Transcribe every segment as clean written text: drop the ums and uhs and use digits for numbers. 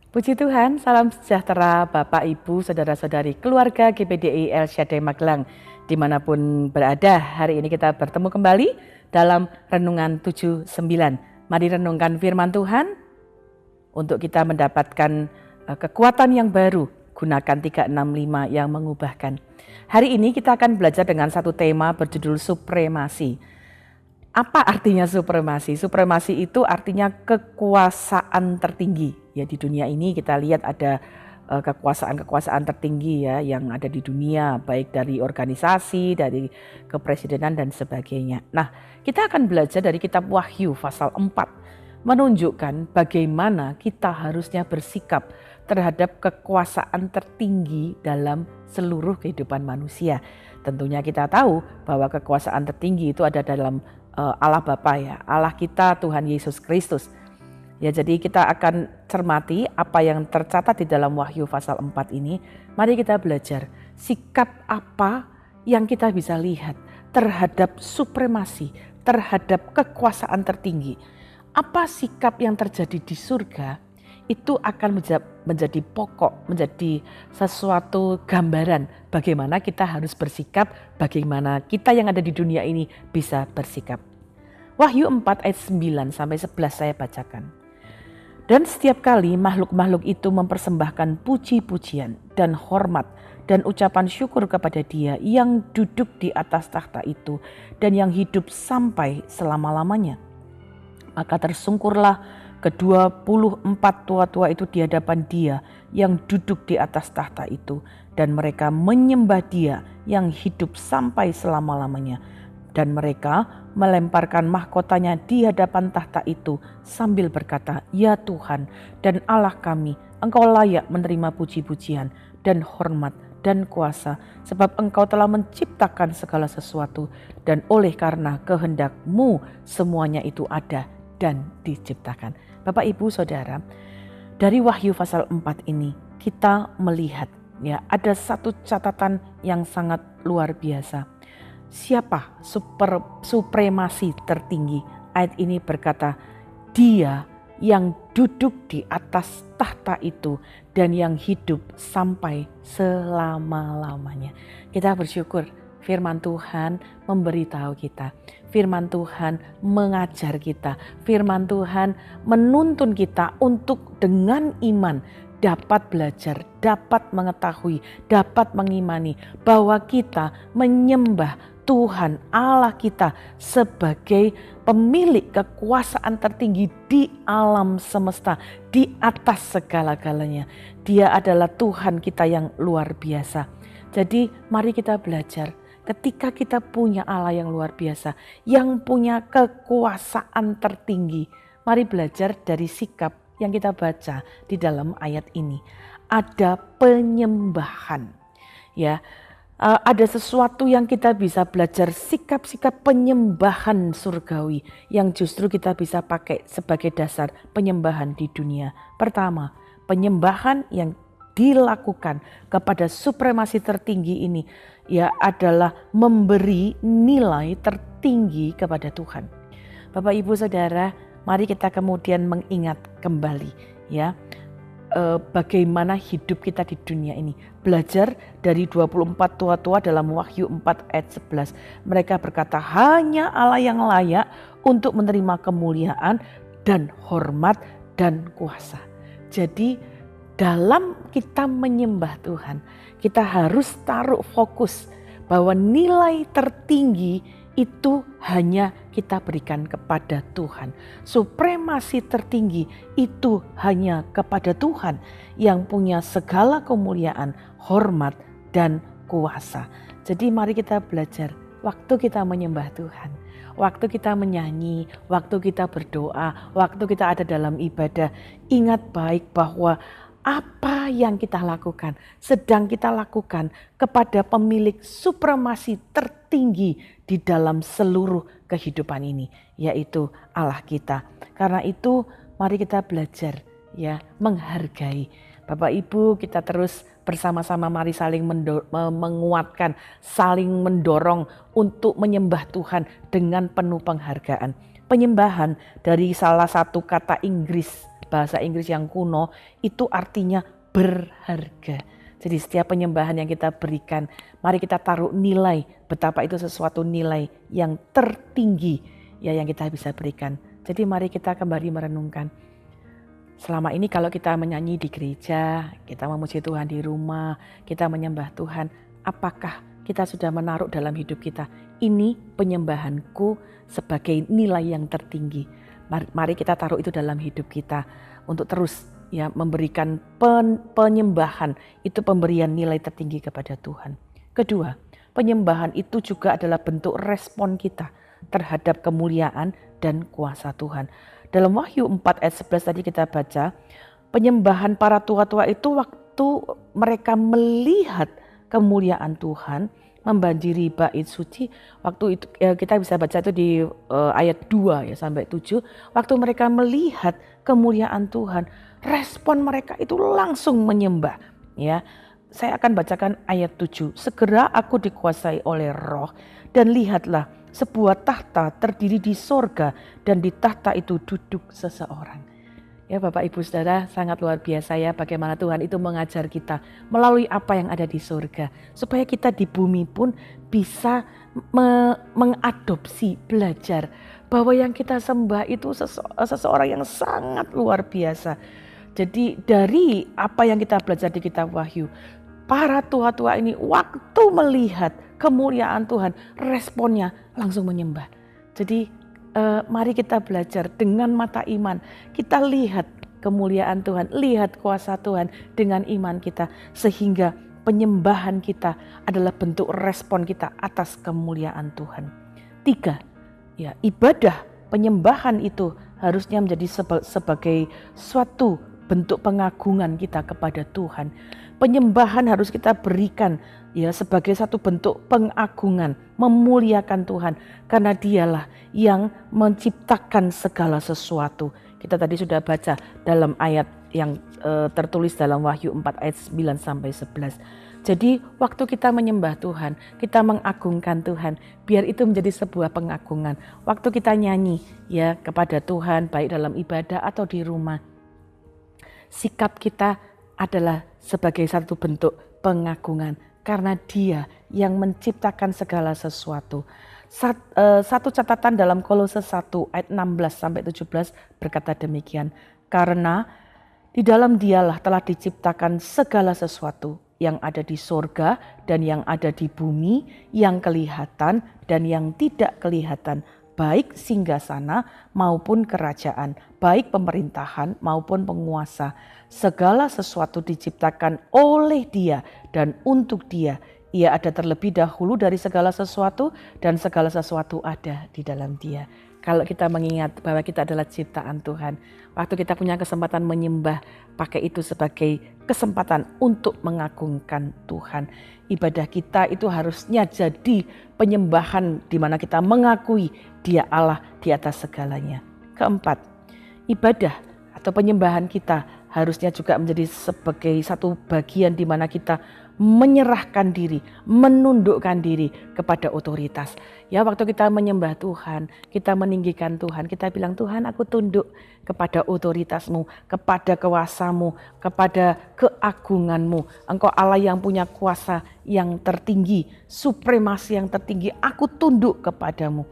Puji Tuhan, salam sejahtera Bapak, Ibu, Saudara-saudari, keluarga GPDI El Shaddai Magelang. Dimanapun berada, hari ini kita bertemu kembali dalam Renungan 79. Mari renungkan firman Tuhan untuk kita mendapatkan kekuatan yang baru. Gunakan 365 yang mengubahkan. Hari ini kita akan belajar dengan satu tema berjudul supremasi. Apa artinya supremasi? Supremasi itu artinya kekuasaan tertinggi. Ya, di dunia ini kita lihat ada kekuasaan-kekuasaan tertinggi ya yang ada di dunia, baik dari organisasi, dari kepresidenan dan sebagainya. Nah, kita akan belajar dari kitab Wahyu pasal 4 menunjukkan bagaimana kita harusnya bersikap terhadap kekuasaan tertinggi dalam seluruh kehidupan manusia. Tentunya kita tahu bahwa kekuasaan tertinggi itu ada dalam Allah Bapa ya, Allah kita Tuhan Yesus Kristus. Ya, jadi kita akan cermati apa yang tercatat di dalam Wahyu pasal 4 ini. Mari kita belajar sikap apa yang kita bisa lihat terhadap supremasi, terhadap kekuasaan tertinggi. Apa sikap yang terjadi di surga itu akan menjadi pokok, menjadi sesuatu gambaran bagaimana kita harus bersikap, bagaimana kita yang ada di dunia ini bisa bersikap. Wahyu 4 ayat 9 sampai 11 saya bacakan. Dan setiap kali makhluk-makhluk itu mempersembahkan puji-pujian dan hormat dan ucapan syukur kepada Dia yang duduk di atas takhta itu dan yang hidup sampai selama-lamanya. Maka tersungkurlah ke-24 tua-tua itu di hadapan Dia yang duduk di atas tahta itu, dan mereka menyembah Dia yang hidup sampai selama-lamanya. Dan mereka melemparkan mahkotanya di hadapan tahta itu sambil berkata, "Ya Tuhan dan Allah kami, Engkau layak menerima puji-pujian dan hormat dan kuasa, sebab Engkau telah menciptakan segala sesuatu, dan oleh karena kehendak-Mu semuanya itu ada dan diciptakan." Bapak, Ibu, Saudara, dari Wahyu pasal 4 ini kita melihat ya ada satu catatan yang sangat luar biasa. Siapa supremasi tertinggi? Ayat ini berkata, Dia yang duduk di atas tahta itu dan yang hidup sampai selama-lamanya. Kita bersyukur firman Tuhan memberitahu kita, firman Tuhan mengajar kita, firman Tuhan menuntun kita untuk dengan iman dapat belajar, dapat mengetahui, dapat mengimani bahwa kita menyembah Tuhan Allah kita sebagai pemilik kekuasaan tertinggi di alam semesta, di atas segala-galanya. Dia adalah Tuhan kita yang luar biasa. Jadi mari kita belajar. Ketika kita punya Allah yang luar biasa, yang punya kekuasaan tertinggi, mari belajar dari sikap yang kita baca di dalam ayat ini. Ada penyembahan, ya, ada sesuatu yang kita bisa belajar, sikap-sikap penyembahan surgawi yang justru kita bisa pakai sebagai dasar penyembahan di dunia. Pertama, penyembahan yang dilakukan kepada supremasi tertinggi ini ya adalah memberi nilai tertinggi kepada Tuhan. Bapak, Ibu, Saudara, mari kita kemudian mengingat kembali ya bagaimana hidup kita di dunia ini. Belajar dari 24 tua-tua dalam Wahyu 4 ayat 11. Mereka berkata, hanya Allah yang layak untuk menerima kemuliaan dan hormat dan kuasa. Jadi dalam kita menyembah Tuhan, kita harus taruh fokus bahwa nilai tertinggi itu hanya kita berikan kepada Tuhan. Supremasi tertinggi itu hanya kepada Tuhan yang punya segala kemuliaan, hormat, dan kuasa. Jadi mari kita belajar waktu kita menyembah Tuhan, waktu kita menyanyi, waktu kita berdoa, waktu kita ada dalam ibadah, ingat baik bahwa apa yang kita lakukan, sedang kita lakukan kepada pemilik supremasi tertinggi di dalam seluruh kehidupan ini, yaitu Allah kita. Karena itu mari kita belajar ya menghargai. Bapak Ibu, kita terus bersama-sama mari saling menguatkan, saling mendorong untuk menyembah Tuhan dengan penuh penghargaan. Penyembahan dari salah satu kata Inggris bahasa Inggris yang kuno, itu artinya berharga. Jadi setiap penyembahan yang kita berikan, mari kita taruh nilai betapa itu sesuatu nilai yang tertinggi ya yang kita bisa berikan. Jadi mari kita kembali merenungkan. Selama ini kalau kita menyanyi di gereja, kita memuji Tuhan di rumah, kita menyembah Tuhan, apakah kita sudah menaruh dalam hidup kita, ini penyembahanku sebagai nilai yang tertinggi. Mari kita taruh itu dalam hidup kita untuk terus ya memberikan penyembahan, itu pemberian nilai tertinggi kepada Tuhan. Kedua, penyembahan itu juga adalah bentuk respon kita terhadap kemuliaan dan kuasa Tuhan. Dalam Wahyu 4 ayat 11 tadi kita baca, penyembahan para tua-tua itu waktu mereka melihat kemuliaan Tuhan membanjiri bait suci. Waktu itu kita bisa baca itu di ayat 2 ya sampai 7. Waktu mereka melihat kemuliaan Tuhan, respon mereka itu langsung menyembah. Ya, saya akan bacakan ayat 7. Segera aku dikuasai oleh Roh dan lihatlah sebuah tahta terdiri di sorga dan di tahta itu duduk seseorang. Ya Bapak Ibu Saudara, sangat luar biasa ya bagaimana Tuhan itu mengajar kita melalui apa yang ada di surga. Supaya kita di bumi pun bisa mengadopsi, belajar bahwa yang kita sembah itu seseorang yang sangat luar biasa. Jadi dari apa yang kita belajar di kitab Wahyu, para tua-tua ini waktu melihat kemuliaan Tuhan, responnya langsung menyembah. Jadi mari kita belajar dengan mata iman. Kita lihat kemuliaan Tuhan, lihat kuasa Tuhan dengan iman kita. Sehingga penyembahan kita adalah bentuk respon kita atas kemuliaan Tuhan. 3, ya, ibadah penyembahan itu harusnya menjadi sebagai suatu bentuk pengagungan kita kepada Tuhan. Penyembahan harus kita berikan ya sebagai satu bentuk pengagungan, memuliakan Tuhan karena Dialah yang menciptakan segala sesuatu. Kita tadi sudah baca dalam ayat yang tertulis dalam Wahyu 4 ayat 9 sampai 11. Jadi waktu kita menyembah Tuhan, kita mengagungkan Tuhan, biar itu menjadi sebuah pengagungan. Waktu kita nyanyi ya kepada Tuhan baik dalam ibadah atau di rumah, sikap kita adalah sebagai satu bentuk pengagungan karena Dia yang menciptakan segala sesuatu. Satu catatan dalam Kolose 1 ayat 16 sampai 17 berkata demikian, karena di dalam Dialah telah diciptakan segala sesuatu yang ada di sorga dan yang ada di bumi, yang kelihatan dan yang tidak kelihatan, baik singgasana maupun kerajaan, baik pemerintahan maupun penguasa. Segala sesuatu diciptakan oleh Dia dan untuk Dia. Ia ada terlebih dahulu dari segala sesuatu dan segala sesuatu ada di dalam Dia. Kalau kita mengingat bahwa kita adalah ciptaan Tuhan, waktu kita punya kesempatan menyembah, pakai itu sebagai kesempatan untuk mengagungkan Tuhan. Ibadah kita itu harusnya jadi penyembahan di mana kita mengakui Dia Allah di atas segalanya. 4, ibadah atau penyembahan kita harusnya juga menjadi sebagai satu bagian di mana kita menyerahkan diri, menundukkan diri kepada otoritas. Ya, waktu kita menyembah Tuhan, kita meninggikan Tuhan, kita bilang, Tuhan aku tunduk kepada otoritas-Mu, kepada kuasa-Mu, kepada keagungan-Mu. Engkau Allah yang punya kuasa yang tertinggi, supremasi yang tertinggi, aku tunduk kepadamu.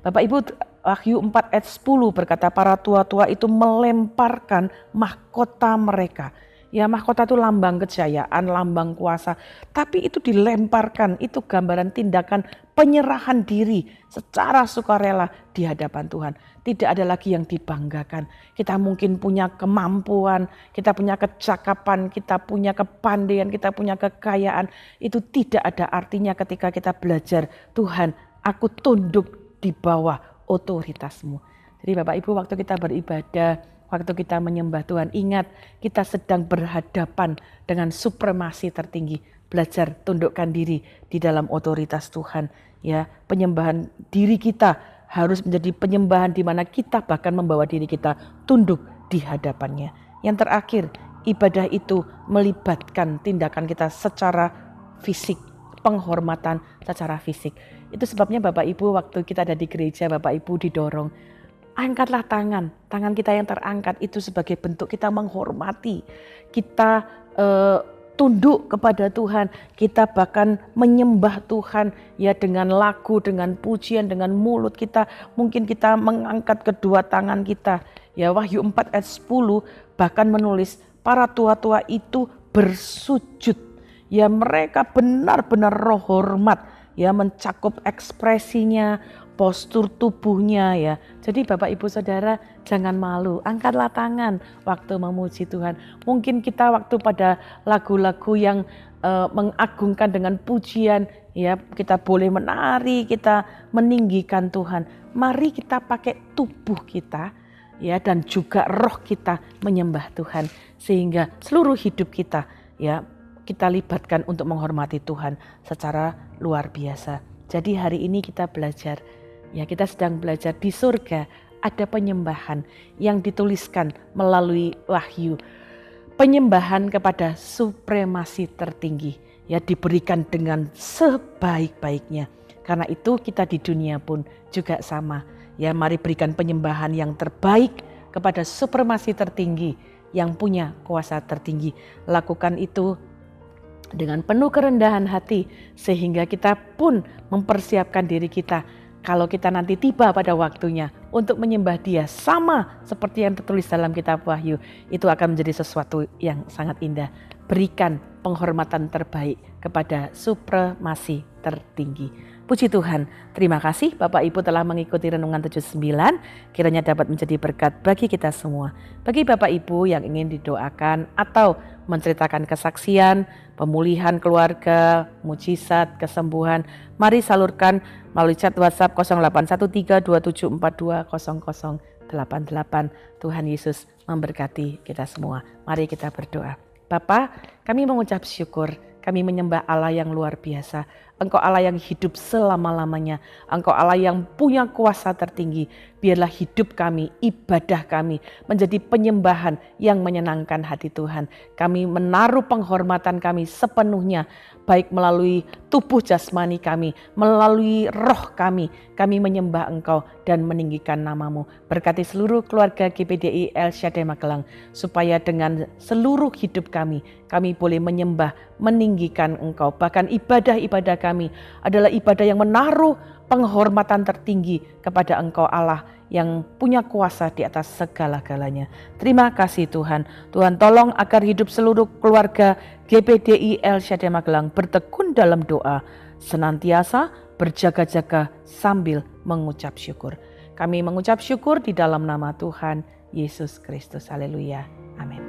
Bapak Ibu, Wahyu 4 ayat 10 berkata para tua-tua itu melemparkan mahkota mereka. Ya, mahkota itu lambang kejayaan, lambang kuasa. Tapi itu dilemparkan, itu gambaran tindakan penyerahan diri secara sukarela di hadapan Tuhan. Tidak ada lagi yang dibanggakan. Kita mungkin punya kemampuan, kita punya kecakapan, kita punya kepandaian, kita punya kekayaan. Itu tidak ada artinya ketika kita belajar, Tuhan, aku tunduk di bawah otoritas-Mu. Jadi Bapak Ibu, waktu kita beribadah, waktu kita menyembah Tuhan, ingat kita sedang berhadapan dengan supremasi tertinggi. Belajar tundukkan diri di dalam otoritas Tuhan. Ya, penyembahan diri kita harus menjadi penyembahan di mana kita bahkan membawa diri kita tunduk di hadapannya. Yang terakhir, ibadah itu melibatkan tindakan kita secara fisik, penghormatan secara fisik. Itu sebabnya Bapak Ibu waktu kita ada di gereja, Bapak Ibu didorong, angkatlah tangan kita yang terangkat itu sebagai bentuk kita menghormati, kita tunduk kepada Tuhan, kita bahkan menyembah Tuhan ya dengan lagu, dengan pujian, dengan mulut kita. Mungkin kita mengangkat kedua tangan kita. Ya, Wahyu 4 ayat 10 bahkan menulis para tua-tua itu bersujud. Ya, mereka benar-benar roh hormat, ya, mencakup ekspresinya, postur tubuhnya ya. Jadi Bapak Ibu Saudara jangan malu, angkatlah tangan waktu memuji Tuhan. Mungkin kita waktu pada lagu-lagu yang mengagungkan dengan pujian ya, kita boleh menari, kita meninggikan Tuhan. Mari kita pakai tubuh kita ya dan juga roh kita menyembah Tuhan sehingga seluruh hidup kita ya kita libatkan untuk menghormati Tuhan secara luar biasa. Jadi hari ini kita belajar ya, kita sedang belajar di surga ada penyembahan yang dituliskan melalui wahyu. Penyembahan kepada supremasi tertinggi ya diberikan dengan sebaik-baiknya. Karena itu kita di dunia pun juga sama. Ya, mari berikan penyembahan yang terbaik kepada supremasi tertinggi yang punya kuasa tertinggi. Lakukan itu dengan penuh kerendahan hati sehingga kita pun mempersiapkan diri kita kalau kita nanti tiba pada waktunya untuk menyembah Dia sama seperti yang tertulis dalam kitab Wahyu, itu akan menjadi sesuatu yang sangat indah. Berikan penghormatan terbaik kepada supremasi tertinggi. Puji Tuhan, terima kasih Bapak Ibu telah mengikuti Renungan 79, kiranya dapat menjadi berkat bagi kita semua. Bagi Bapak Ibu yang ingin didoakan atau menceritakan kesaksian, pemulihan keluarga, mujizat, kesembuhan, mari salurkan melalui chat WhatsApp 081327420088. Tuhan Yesus memberkati kita semua. Mari kita berdoa. Bapa, kami mengucap syukur, kami menyembah Allah yang luar biasa. Engkau Allah yang hidup selama-lamanya. Engkau Allah yang punya kuasa tertinggi. Biarlah hidup kami, ibadah kami menjadi penyembahan yang menyenangkan hati Tuhan. Kami menaruh penghormatan kami sepenuhnya, baik melalui tubuh jasmani kami, melalui roh kami. Kami menyembah Engkau dan meninggikan nama-Mu. Berkati seluruh keluarga GPDI El Shaddai Magelang, supaya dengan seluruh hidup kami boleh menyembah, meninggikan Engkau. Bahkan ibadah-ibadah kami adalah ibadah yang menaruh penghormatan tertinggi kepada Engkau Allah yang punya kuasa di atas segala-galanya. Terima kasih Tuhan. Tuhan tolong agar hidup seluruh keluarga GPDI El Shaddai Magelang bertekun dalam doa, senantiasa berjaga-jaga sambil mengucap syukur. Kami mengucap syukur di dalam nama Tuhan Yesus Kristus. Haleluya. Amin.